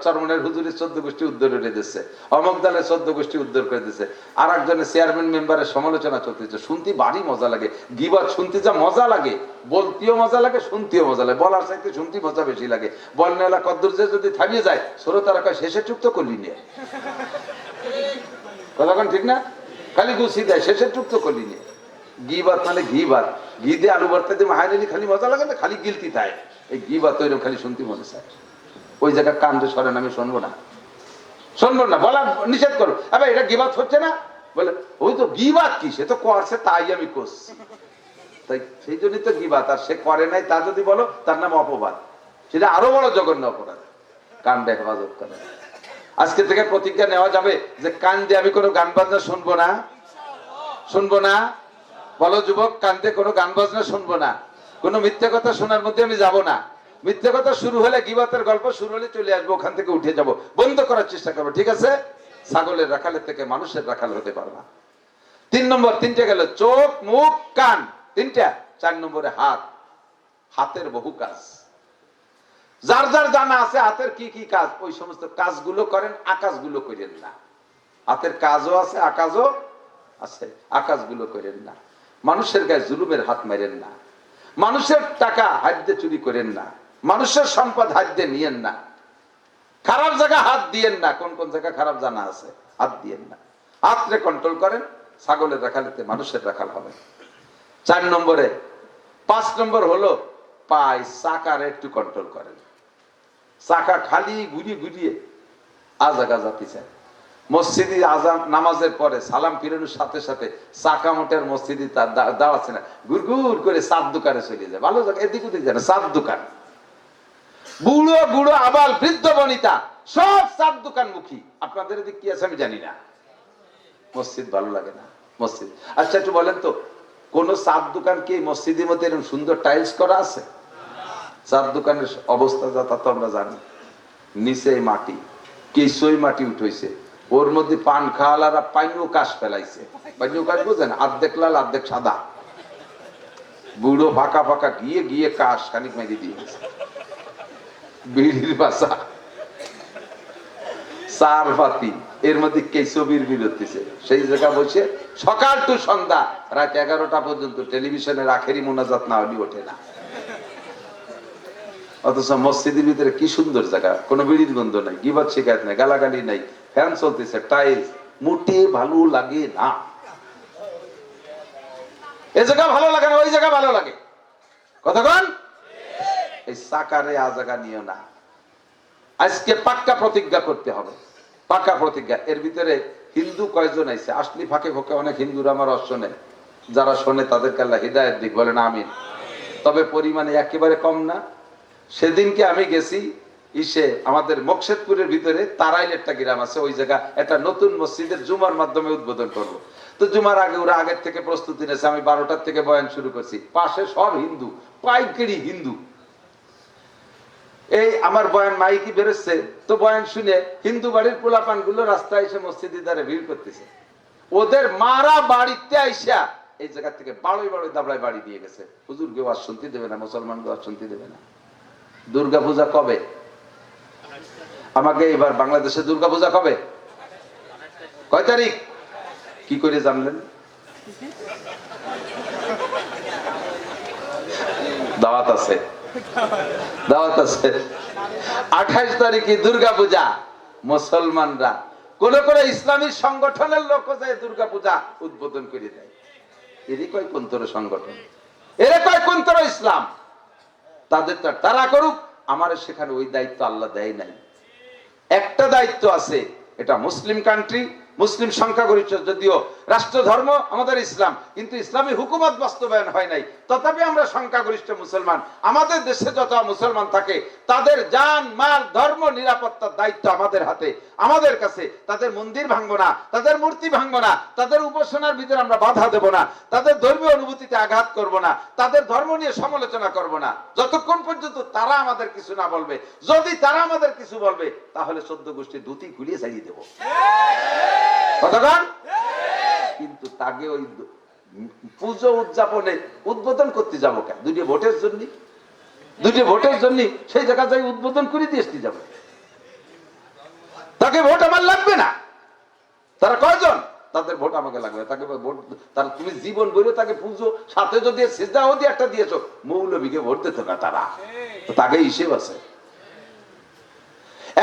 চরমনের হুজুরের 14 গোষ্ঠী উদ্ধার করে দিচ্ছে, অমক দলের 14 গোষ্ঠী উদ্ধার করে দিচ্ছে, আর একজনের চেয়ারম্যান মেম্বারের সমালোচনা চলতেছে। শুনতে ভারী মজা লাগে, গীবত শুনতে যা মজা লাগে, বলতেও মজা লাগে, শুনতেও মজা লাগে। বলার চাইতে শুনতে মজা বেশি লাগে। বলনেওয়ালা কদ্দুর যে যদি থামিয়ে যায়, শ্রোতারা কয় শেষে চুপ তো করলি নিয়ে, কথা ঠিক না? খালি গুছি দেয়, শেষে চুপ তো করলি নিয়ে। গীবত মানে ঘিবাত, ঘি দিয়ে আলু ভর্তা দিয়ে মাহাইলি খালি মজা লাগে না, খালি গিলতি থাকে। এই গীবত ওইরকম খালি শুনতে মনে চায়। ওই জায়গায় কান্দে সরেন, আমি শুনবো না, শুনবো না, বলা নিষেধ করো। আবার এটা গীবাত হচ্ছে না, বলে ওই তো গীবাত কি, সে তো করছে তাই আমি করছি, তাই সেই জন্যই তো গীবাত। আর সে করে নাই তা যদি বলো, তার নাম অপবাদ, সেটা আরো বড় জঘন্য অপরাধ। কান্দে হেফাজত করে। আজকে থেকে প্রতিজ্ঞা নেওয়া যাবে যে কান্দে আমি কোনো গান বাজনা শুনবো না, শুনবো না। বলো যুবক, কান্দে কোনো গান বাজনা শুনবো না, কোনো মিথ্যা কথা শোনার মধ্যে আমি যাব না। মিথ্যা কথা শুরু হলে, গীবতের গল্প শুরু হলে চলে আসবো, ওখান থেকে উঠে যাব, বন্ধ করার চেষ্টা করবো, ঠিক আছে? ছাগলের রাখালের থেকে মানুষের রাখাল হতে পারবা। 3 নম্বর, 3টে গেল, চোখ মুখ কান 3টা। 4 নম্বরে হাত, হাতের বহু কাজ। যার যার জানা আছে হাতের কি কি কাজ, ওই সমস্ত কাজগুলো করেন, আকাশগুলো করেন না। হাতের কাজও আছে, আকাশও আছে, আকাশগুলো করেন না। মানুষের গায়ে জুলুমের হাত মারেন না, মানুষের টাকা হাত দিয়ে চুরি করেন না, মানুষের সম্পদ হাত দিয়ে নিয়েন না, খারাপ জায়গা হাত দিয়েন না। কোন কোন জায়গা খারাপ জানা আছে, হাত দিয়েন না। হাতরে কন্ট্রোল করেন, ছাগলের রাখালেতে মানুষের রাখাল হবে। 4 নম্বরে, 5 নম্বর হলো পায়, চাকারে একটু কন্ট্রোল করেন। চাকা খালি ঘুরিয়ে ঘুরিয়ে আজাগা জাতি চায়। মসজিদে আজান নামাজের পরে সালাম ফিরানোর সাথে সাথে চাকা মোটের মসজিদে তার দাঁড়াচ্ছে না, ঘুর ঘুর করে চাঁদ দোকানে চলে যায়। ভালো জায়গা এদিক ওদিক যায় না, চাঁদ দোকান। বুড়ো বুড়ো আবাল বৃদ্ধ বনিতা সব চাঁদ দোকান মুখী। আপনাদের এদিক কি আছে আমি জানি না, মসজিদ ভালো লাগে না মসজিদ। আচ্ছা একটু বলেন তো, কোন চাঁদ দোকান কি মসজিদের মধ্যে এরকম সুন্দর টাইলস করা আছে? চাঁদ দোকানের অবস্থা যা তা তো আমরা জানি, নিচে মাটি, কিছুই মাটি উঠেছে, ওর মধ্যে পান খাওয়ালারা পাইনও কাশ ফেলাইছে। পাইনও কাশ বুঝেন, অর্ধেক লাল অর্ধেক সাদা, বুড়ো ফাঁকা ফাঁকা গিয়ে গিয়ে কাশ খানিক মেরে দিয়েছে। বিড়ির বাসা, চার পাতি, এর মধ্যে কেসবির বিরতিছে। সেই জায়গা বসে সকাল টু সন্ধ্যা রাত 11টা পর্যন্ত টেলিভিশনের আখেরি মোনাজাত না হলে ওঠে না। অথচ মসজিদের ভিতরে কি সুন্দর জায়গা, কোনো বিড়ির গন্ধ নাই, গিবত শিকায়ত নাই, গালাগালি নাই, ফ্যান চলতেছে, টাইলস, মোটে ভালো লাগে না। এই জায়গা ভালো লাগে না, ওই জায়গা ভালো লাগে। কতক্ষণ এই সাকারে আ জায়গা নিও না। আজকে পাক্কা প্রতিজ্ঞা করতে হবে, পাক্কা প্রতিজ্ঞা। এর ভিতরে হিন্দু কয়জন আইছে? আসলে ফাঁকে ফাঁকে অনেক হিন্দুরা আমার শোনে, যারা শোনে তাদেরকে আল্লাহ হিদায়াত দিক, বলেন আমিন। তবে পরিমাণে একেবারে কম না। সেদিনকে আমি গেছি ইসে, আমাদের মকসেদপুরের ভিতরে তারাইল একটা গ্রাম আছে, ওই জায়গা একটা নতুন মসজিদের জুমার মাধ্যমে উদ্বোধন করব। তো জুমার আগে ওরা আগের থেকে প্রস্তুতি নিয়েছে। আমি 12টার থেকে বয়ান শুরু করছি, পাশে সব হিন্দু, পাইকারি হিন্দু। এই আমার বয়ান মাইকি বেরোচ্ছে, তো বয়ান শুনে হিন্দু বাড়ির পোলাপান গুলো রাস্তায় এসে মসজিদের দ্বারে ভিড় করতেছে। ওদের মারা বাড়িতে আইসা এই জায়গা থেকে বাড়ই বাড়ই দাবড়ায় বাড়ি দিয়ে গেছে, হুজুর কেউ আর শুনতে দেবে না, মুসলমান কেউ আর শুনতে দেবে না। দুর্গা পূজা কবে? আমাকে এবার বাংলাদেশে দুর্গা পূজা কবে, কয় তারিখ? কি করে জানলেন? দাওয়াত আছে, দাওয়াত আছে। 28 তারিখে দুর্গা পূজা। মুসলমানরা কোন কোন ইসলামী সংগঠনের লোক যায় দুর্গা পূজা উদ্বোধন করে দেয়। এরই কয় কোনতর সংগঠন, এরা কয় কোনতর ইসলাম। তাদের তারা করুক, আমার সেখানে ওই দায়িত্ব আল্লাহ দেয় নাই। একটা দায়িত্ব আছে, এটা মুসলিম কান্ট্রি, মুসলিম সংখ্যাগরিষ্ঠ যদিও রাষ্ট্র ধর্ম আমাদের ইসলাম, কিন্তু ইসলামী হুকুমত বাস্তবায়ন হয় নাই। তথাপি আমরা সংখ্যাগরিষ্ঠ মুসলমান। আমাদের দেশে যত মুসলমান থাকে তাদের জান মাল ধর্ম নিরাপত্তার দায়িত্ব আমাদের হাতে, আমাদের কাছে। তাদের মন্দির ভাঙবো না, তাদের মূর্তি ভাঙবো না, তাদের উপাসনার ভিতরে আমরা বাধা দেব না, তাদের ধর্মীয় অনুভূতিতে আঘাত করব না, তাদের ধর্ম নিয়ে সমালোচনা করব না, যতক্ষণ পর্যন্ত তারা আমাদের কিছু না বলবে। যদি তারা আমাদের কিছু বলবে তাহলে 14 গোষ্ঠীর ধুতি খুলিয়ে ছাড়িয়ে দেবো। কতক্ষণ? কিন্তু তাকে ওই পুজো উদযাপনে উদ্বোধন করতে যাবো কেন? দুটি ভোটের জন্য সেই জায়গা যাই উদ্বোধন করে দিয়ে আসতে যাবো। তাকে ভোট আমার লাগবে না। তারা কয়জন? তাদের ভোট আমাকে লাগবে, তাকে ভোট, তারা তুমি জীবন বলে তাকে পুজো, সাথে যদি সিজদাও দিয়ে একটা দিয়েছো, মৌলবীকে ভোট দিত না তারা, তাকে হিসেব আছে।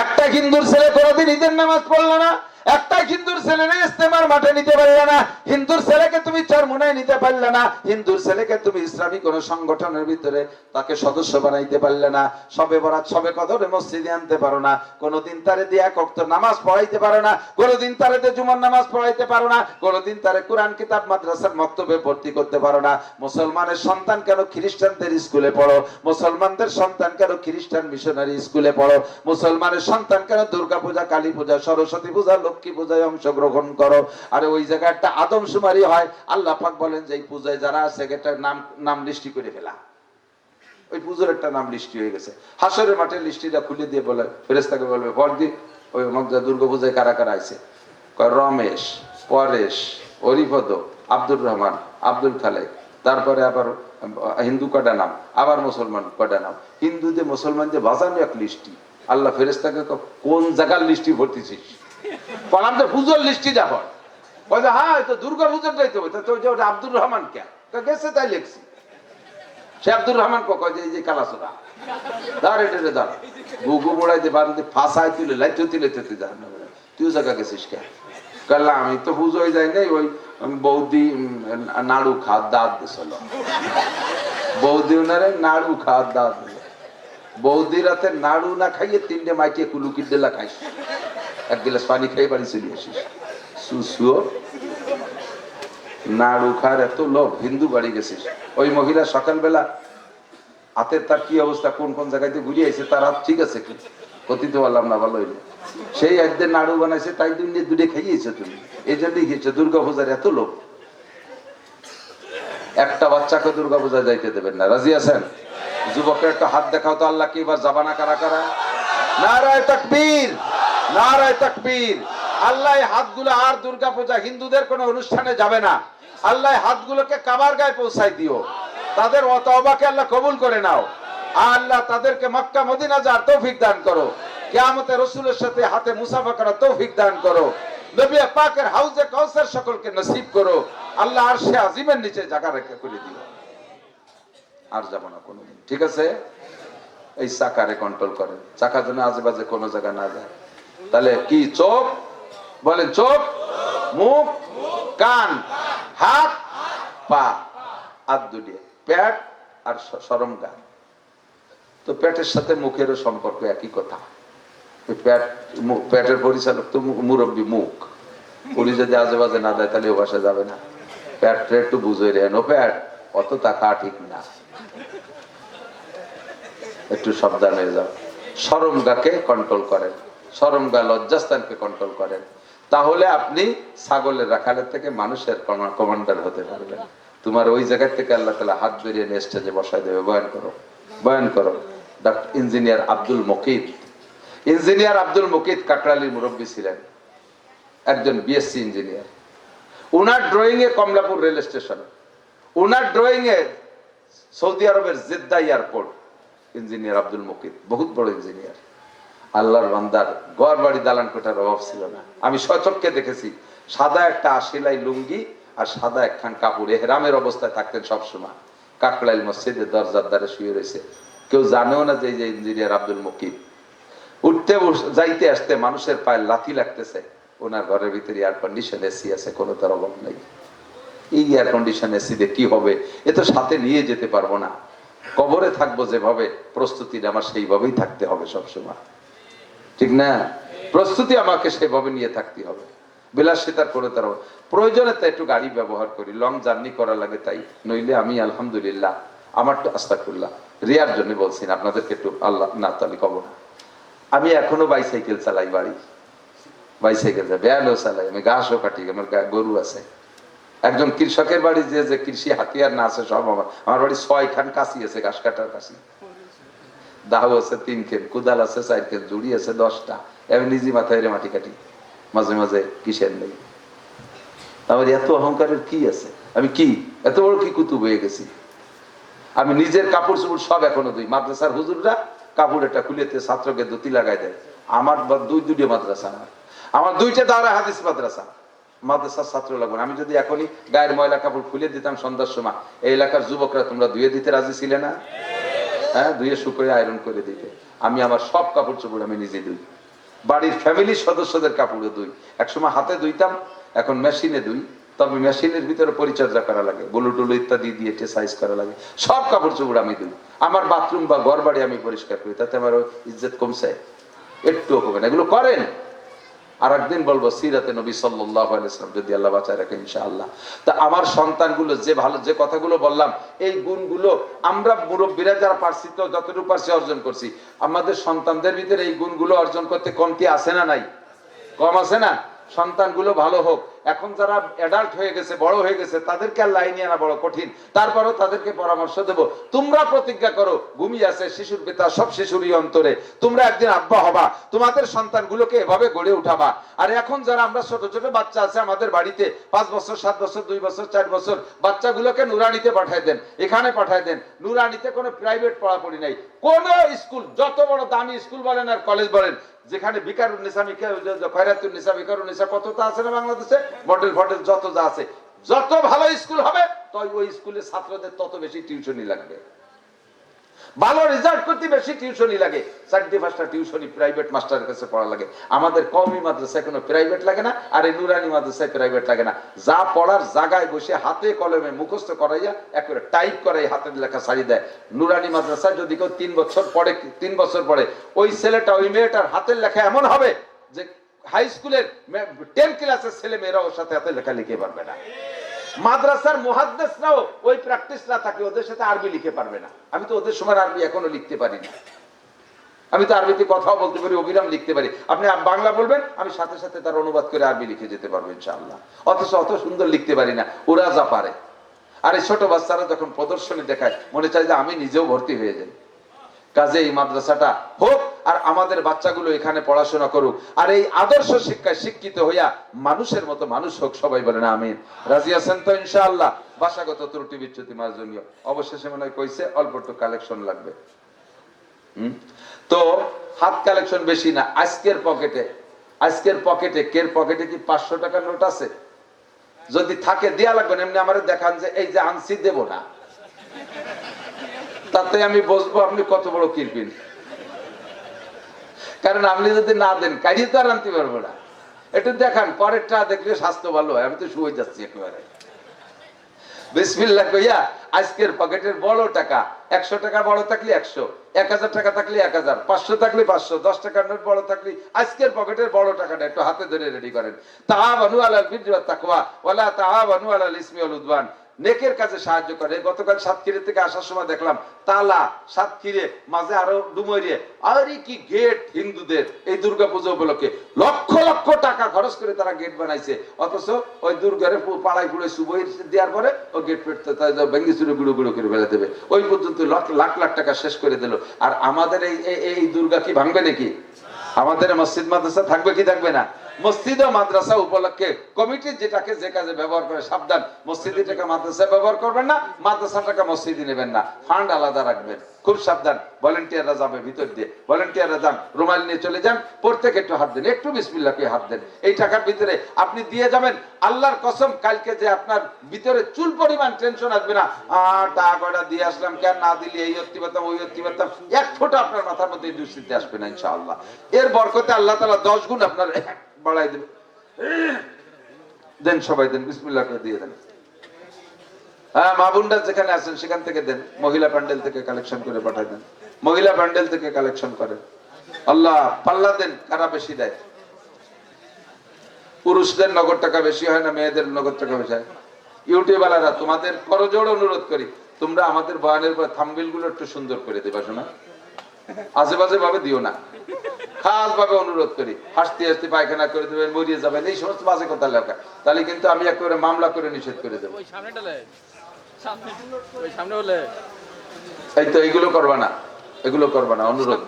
একটা হিন্দুর ছেলে কোনোদিন ঈদের নামাজ পড়লো না, একটা হিন্দুর ছেলে ইস্তেমার মাঠে নিতে পারলে না, হিন্দুর ছেলেকে তুমি চরমোনায় নিতে পারলে না, হিন্দুর ছেলেকে তুমি ইসলামী কোন সংগঠনের ভিতরে তাকে সদস্য বানাইতে পারলে না, সবে বরাত সবে কদরে মসজিদে আনতে পারো না, কোনোদিন তারে দিয়ে এক ওয়াক্ত নামাজ পড়াইতে পারো না, কোনোদিন তারে দিয়ে জুমার নামাজ পড়াইতে পারো না, কোনোদিন তারে কোরআন কিতাব মাদ্রাসার মক্তবে ভর্তি করতে পারো না। মুসলমানের সন্তান কেন খ্রিস্টানদের স্কুলে পড়ো, মুসলমানদের সন্তান কেন খ্রিস্টান মিশনারি স্কুলে পড়ো, মুসলমানের সন্তান কেন দুর্গা পূজা, কালী পূজা, সরস্বতী পূজা, লক্ষ্মী পূজায় অংশগ্রহণ করো। আরে ওই জায়গায় একটা আদমশুমারি হয়, আল্লাহ পাক বলেন যে এই পূজায় যারা আছে একটা নাম লিস্টি করে ফেলা, ওই পুজোর একটা নাম লিস্টি হয়ে গেছে। হাসরের মাঠের লিস্টিটা খুলে দিয়ে বলে, ফেরেশতাকে বলবে ফরদি ওই দুর্গা পূজায় কারা কারা আছে, রমেশ, পরেশ, হরিপদ, আব্দুর রহমান, আব্দুল খালেক, তারপরে আবার হিন্দু কটা নাম, আবার মুসলমান কটা নাম, হিন্দুদের মুসলমানদের বাজানো এক লিস্টি। আল্লাহ ফেরেশতাকে কোন জায়গার লিস্টি ভর্তিছিস? বললাম তো পুজোর লিস্টি যা হয়, বলছে হ্যাঁ তো দুর্গা পুজোটাই তো, ওটা আব্দুর রহমান কে গেছে তাই লিখছি। সে আব্দুর রহমান কয় যে এই যে কালাসোরা দাঁড় এটা দাঁড় গুগু মোড়াইতে বান্ধে ফাঁসায় তুলে লাইতে তুলে তুই জান না, তুই জায়গা গেছিস কে? কাল্লা আমি তো পুজোয় যাই নাই, ওই বৌদি নাড়ু খাওয়ার দাঁত দিছিল, বৌদি উনারে নাড়ু খাওয়ার দাঁত দিল, বৌদি রাতে নাড়ু না খাইয়ে 3টে মাইটিয়ে কুলুকি ডেলা খাইস, 1 গ্লাস পানি খেয়ে বাড়ি চলে আসিস। সুসুও নাড়ু খার এত লোভ, হিন্দু বাড়ি গেছিস। ওই মহিলা সকালবেলা হাতের তার কি অবস্থা, কোন কোন জায়গায় ঘুরিয়ে আইছে, তার হাত ঠিক আছে কি কথিত বললাম না, ভালো হইলো। সেই একদিন নাড়ু বানাইছে, তাই দিন দুটো খাইয়েছে তুমি, এই জন্যই খেয়েছো। দুর্গা পূজার এত লোভ, একটা বাচ্চাকে দুর্গা পূজা যাইতে দেবেন না, রাজি আছেন? যুবকের একটা হাত দেখাও তো, আল্লাহ কি এবার যাবানা কারা কারা? নারায়ে তাকবীর, নারায়ে তাকবীর। আল্লাহ হাতগুলো আর দুর্গা পূজা হিন্দুদের কোন অনুষ্ঠানে যাবে না, আল্লাহ হাতগুলোকে কাবার গায়ে পৌঁছাই দিও, তাদের তওবাকে আল্লাহ কবুল করে নাও, আল্লাহ তাদেরকে মক্কা মদিনা যাওয়ার তৌফিক দান করো, কিয়ামতে রাসূলের সাথে হাতে মুসাফা করার তৌফিক দান করো, নবী পাকের হাউজে কাউসার সকলকে নসিব করো, আল্লাহ আরশে আজিমের নিচে জায়গা রেখে করে দিও। আর যাব না কোনোদিন, ঠিক আছে? এই চাকারে কন্ট্রোল করেন, চাকা যেন আজেবাজে কোনো জায়গা না যায়। তাহলে কি? চোখ বলেন, চোখ, মুখ, কান, হাত, পা, আর দুলিয়ে পেট আর সরমগা। তো পেটের সাথে মুখেরও সম্পর্ক একই কথা। পেটের পরিচালক তো মুরব্বী মুখ, উনি যদি আজেবাজে না দেয় তাহলে ও বাসা যাবে না। পেটটা একটু বুঝে রেন, ও পেট অত টাকা ঠিক না, একটু সাবধান হয়ে যাও। সরমগাকে কন্ট্রোল করেন, সরমগা লজ্জাস্থানকে কন্ট্রোল করেন, তাহলে আপনি ছাগলের রাখালের থেকে মানুষের কমান্ডার হতে পারবেন। তোমার ওই জায়গা থেকে আল্লাহ তাআলা হাত বেরিয়ে নিয়ে স্টেজে বসায় দেবে। বয়ান করো, বয়ান করো। Doctor engineer Abdul Mukit, engineer Abdul Mukit কাকরালির মুরব্বী ছিলেন, একজন বিএসসি ইঞ্জিনিয়ার। উনার ড্রয়িং এ কমলাপুর রেল স্টেশন, উনার ড্রয়িং এ সৌদি আরবের Jeddah airport. Engineer Abdul Mukit বহুত বড় ইঞ্জিনিয়ার, আল্লাহর বান্দার ঘর বাড়ি দালান কোঠার অভাব ছিল না। আমি সচক্ষে দেখেছি, সাদা একটা আশিলাই লুঙ্গি আর সাদা একখান কাপড়, এহরামের অবস্থায় থাকতেন সবসময়। কাকরাইল মসজিদের দরজার দ্বারে শুয়ে রয়েছে, কেউ জানেও না যে ইঞ্জিনিয়ার আব্দুল মুকিত। উঠতে যাইতে আসতে মানুষের পায়ে লাথি লাগতেছে, ওনার ঘরের ভিতরে এয়ার কন্ডিশন, এসি আছে, কোনো তার অভাব নেই। এই এয়ার কন্ডিশন এসি দিয়ে কি হবে? এ তো সাথে নিয়ে যেতে পারবো না, কবরে থাকবো যেভাবে প্রস্তুতি আমার সেইভাবেই থাকতে হবে সবসময়, ঠিক না? প্রস্তুতি আমাকে সেভাবে নিয়ে থাকতে হবে, বিলাসিতার করে তার প্রয়োজনে তাই একটু গাড়ি ব্যবহার করি, লং জার্নি করা লাগে তাই, নইলে আমি আলহামদুলিল্লাহ আমার তো আস্তাগফিরুল্লাহ রিয়ার জন্য বলছি না, আপনাদেরকে একটু আল্লাহ না তালি কব না। আমি এখনো বাইসাইকেল চালাই, বাড়ি বাইসাইকেল চালাই, ব্যালও চালাই, আমি ঘাসও কাটি, আমার গরু আছে। একজন কৃষকের বাড়ি যে কৃষি হাতিয়ার না আছে সব আমার বাড়ি 6 খান কাশি আছে, ঘাস কাটার কাশি, দাও আছে 3 খান, কুদাল আছে 4 খান, জুড়ি আছে 10টা। আমি নিজে মাথায় রে মাটি কাটি, মাঝে মাঝে কিসের নেই। আমার এত অহংকারের কি আছে? আমি কি এত বড় কি কুতুব হয়ে গেছি? আমি নিজের কাপড় চোপড় সব এখনো ধুই। মাদ্রাসার হুজুররা কাপড় একটা খুলেতে ছাত্রকে ধুতি লাগাই দেয়, আমার দুইটা মাদ্রাসা, আমার দুইটা দাওরা হাদিস মাদ্রাসার ছাত্র লাগবে। আমি যদি এখনই গায়ের ময়লা কাপড় খুলে দিতাম সন্ধ্যার সময়, এই এলাকার যুবকরা তোমরা ধুয়ে দিতে রাজি ছিলে না? হ্যাঁ, ধুয়ে শুকিয়ে আয়রন করে দিতে। আমি আমার সব কাপড় চোপড় আমি নিজে ধুই, বাড়ির ফ্যামিলির সদস্যদের কাপড়ও ধুই। একসময় হাতে ধুইতাম, এখন মেশিনে ধুই। তবে মেশিনের ভিতরে পরিচর্যা করা লাগে, বুলু টুলু ইত্যাদি দিয়ে সাইজ করা লাগে। সব কাপড় চোপড় আমি ধুই। আমার বাথরুম বা ঘর বাড়ি আমি পরিষ্কার করি, তাতে আমার ইজ্জত কমছে? একটুও হবে না। এগুলো করেন। আর একদিন বলবো সিরাতে নবী সাল্লাল্লাহু আলাইহি ওয়াসাল্লাম, যদি আল্লাহ বাঁচায় রাখে ইনশাআল্লাহ। তা আমার সন্তানগুলো যে ভালো যে কথাগুলো বললাম, এই গুণগুলো আমরা মুরব্বীরা যারা পারছি, তো যতটুকু পারছি অর্জন করছি। আমাদের সন্তানদের ভিতরে এই গুণগুলো অর্জন করতে কমতি আছে না নাই? কম আছে না? সন্তানগুলো ভালো হোক। এখন যারা অ্যাডাল্ট হয়ে গেছে, বড় হয়ে গেছে, তাদেরকে আর লাইনে আনা বড় কঠিন। তারপরেও তাদেরকে পরামর্শ দেব, তোমরা প্রতিজ্ঞা করো, ঘুমিয়ে আছে শিশুর পিতা সব শিশুরই অন্তরে, তোমরা একদিন আব্বা হবা, তোমাদের সন্তানগুলোকে এভাবে গড়ে উঠাবা। আর এখন যারা আমরা ছোট ছোট বাচ্চা আছে আমাদের বাড়িতে, 5 বছর 7 বছর 2 বছর 4 বছর, বাচ্চাগুলোকে নুরানিতে পাঠায় দেন, এখানে পাঠায় দেন। নুরানিতে কোনো প্রাইভেট পড়াপড়ি নাই। কোন স্কুল, যত বড় দামি স্কুল বলেন আর কলেজ বলেন, যেখানে বিকারুন নিসা, খয়রাতুন নিসা, বিকারুন নিসা কতটা আছে না বাংলাদেশে, মডেল ফডেল যত যা আছে, যত ভালো স্কুল হবে তাই ওই স্কুলের ছাত্রদের তত বেশি টিউশনি লাগবে। ভালো রেজাল্ট করতে বেশি টিউশনি লাগে। 4-5টা টিউশনি প্রাইভেট মাস্টারের কাছে পড়া লাগে। আমাদের কওমি মাদ্রাসায় কোনো প্রাইভেট লাগে না, আর এই নুরানি মাদ্রাসায় প্রাইভেট লাগে না। যা পড়ার জায়গায় বসে হাতে কলমে মুখস্থ করাইয়া একবারে টাইপ করাই হাতের লেখা ছাড়ি দেয়। নুরানি মাদ্রাসায় যদি কেউ 3 বছর পড়ে, ওই ছেলেটা ওই মেয়েটার হাতের লেখা এমন হবে যে হাই স্কুলের 10 ক্লাসের ছেলে মেয়েরা ওর সাথে হাতে লেখা লিখে পারবে না। মাদ্রাসার মুহাদ্দিসরাও ওই প্র্যাকটিস না থাকলে ওদের সাথে আরবি লিখে পারবে না। আমি তো ওদের সময় আরবি এখনো লিখতে পারি না। আমি তো আরবিতে কথাও বলতে পারি, অবিরাম লিখতে পারি। আপনি বাংলা বলবেন, আমি সাথে সাথে তার অনুবাদ করে আরবি লিখে যেতে পারবো ইনশাআল্লাহ। অথচ অত সুন্দর লিখতে পারি না, ওরা যা পারে। আর এই ছোট বাচ্চারা যখন প্রদর্শনী দেখায়, মনে চায় যে আমি নিজেও ভর্তি হয়ে যাই। কাজে এই মাদ্রাসাটা হোক, আর আমাদের বাচ্চাগুলো এখানে পড়াশোনা করুক, আর এই আদর্শ শিক্ষায় শিক্ষিত হইয়া মানুষের মতো মানুষ হোক। সবাই বলেন আমিন। রাজি আছেন তো ইনশাআল্লাহ? ভাষাগত ত্রুটি বিচ্যুতি মার্জনীয়। অবশেষে মনে হয় কইছে অল্প একটু কালেকশন লাগবে। তো হাত কালেকশন বেশি না। আজকের পকেটে কের পকেটে কি 500 টাকার নোট আছে? যদি থাকে দেয়া লাগবে। এমনি আমারে দেখান যে এই যে আনছি, দেব না, তাতে আমি বুঝবো আপনি কত বড় কিরপিন। কারণ আপনি যদি না দেন, কাজে তো আর আনতে পারবো না। একটু দেখান, পরেরটা দেখলে স্বাস্থ্য ভালো হয়। আমি তো শুয়ে যাচ্ছি একেবারে। বিসমিল্লাহ কইয়া আজকের পকেটের বড় টাকা, 100 টাকা বড় থাকলে 100, 1000 টাকা থাকলে 1000, 500 থাকলে 500, 10 টাকার নোট বড় থাকলে আজকের পকেটের বড় টাকাটা একটু হাতে ধরে রেডি করেন। তাআওয়ানু আলাল বিররি ওয়াত তাকওয়া ওয়ালা তাআওয়ানু আলাল ইসমি ওয়াল উদওয়ান। নেকের কাজে সাহায্য করে। গতকাল সাতক্ষীরা থেকে আসার সময় দেখলাম তালা সাতক্ষীরে, মাঝে আরো ডুমরিয়ে, আরে কি গেট হিন্দুদের এই দুর্গাপূজা উপলক্ষে লক্ষ লক্ষ টাকা খরচ করে তারা গেট বানাইছে। অথচ ওই দুর্গার পাড়ায় পুড়ে সুবই দেওয়ার পরে ওই গেট ফেটতে ভেঙ্গি চুরে গুঁড়ো গুঁড়ো করে ফেলে দেবে। ওই পর্যন্ত লাখ লাখ টাকা শেষ করে দিল। আর আমাদের এই দুর্গা কি ভাঙবে নাকি? আমাদের মসজিদ মাদ্রাসা থাকবে কি থাকবে না? মসজিদ ও মাদ্রাসা উপলক্ষে কমিটি যেটাকে যে কাজে ব্যবহার করে, সাবধান, মসজিদে টাকা মাদ্রাসায় ব্যবহার করবেন না, মাদ্রাসা টাকা মসজিদে নেবেন না, ফান্ড আলাদা রাখবেন। খুব সাবধান। ভলেন্টিয়াররা যাবে ভিতর দিয়ে, ভলেন্টিয়াররা যান, রুমাল নিয়ে চলে যান, প্রত্যেকে একটু হাত দেন, একটু বিসমিল্লাহ করে হাত দেন। এই টাকার ভিতরে আপনি দিয়ে যাবেন। আল্লাহর কসম, কালকে যে আপনার ভিতরে চুল পরিমাণ টেনশন আসবে না, টাকাটা দিয়ে আসলাম, কেন না দিলি, এই অত্তি পারতাম ওই অত্তি পারতাম, এক ফোঁটা আপনার মাথার মধ্যে দুশ্চিন্তা আসবে না ইনশাআল্লাহ। এর বরকতে আল্লাহ তাআলা 10 গুণ আপনার বাড়াই দেবে। দেন, সবাই দেন, বিসমিল্লাহ করে দিয়ে দেন। হ্যাঁ, মা বোনরা যেখানে আছেন সেখান থেকে দেন। মহিলা প্যান্ডেল থেকে কালেকশন করে পাঠাই দেন, মহিলা প্যান্ডেল থেকে কালেকশন করেন। আল্লাহ পাল্লা দেন, কারা বেশি দেয়। পুরুষদের নগদ টাকা বেশি হয় না, মেয়েদের নগদ টাকা বেশি হয়? ইউটিউবালারা তোমাদের করজোড় অনুরোধ করি, তোমরা আমাদের বয়ানের পর থাম্বনেল গুলো একটু সুন্দর করে দেবা শোনা, আশেপাশে ভাবে দিও না। খাস ভাবে অনুরোধ করি, হাসতে হাসতে পায়খানা করে দেবেন, মরিয়ে যাবেন, এই সমস্ত বাজে কথা লেখা, তাহলে কিন্তু আমি একেবারে মামলা করে নিষেধ করে দেবো। এই তো এইগুলো করবা না, এগুলো করবা না, অনুরোধ।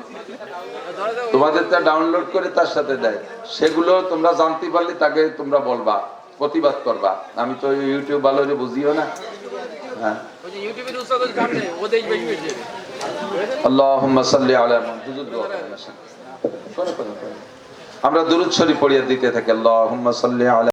তোমাদের তা ডাউনলোড করে তার সাথে দেয়, সেগুলো তোমরা জানতে পারলে তাকে তোমরা বলবা, প্রতিবাদ করবা। আমি তো ইউটিউব ভালো যে বুঝিও না। হ্যাঁ, আল্লাহুম্মা সাল্লি আলা মুহাম্মাদ। আমরা দুরূদ শরীফ পড়িয়ে দিতে থাকি। আল্লাহুম্মা সাল্লি আলা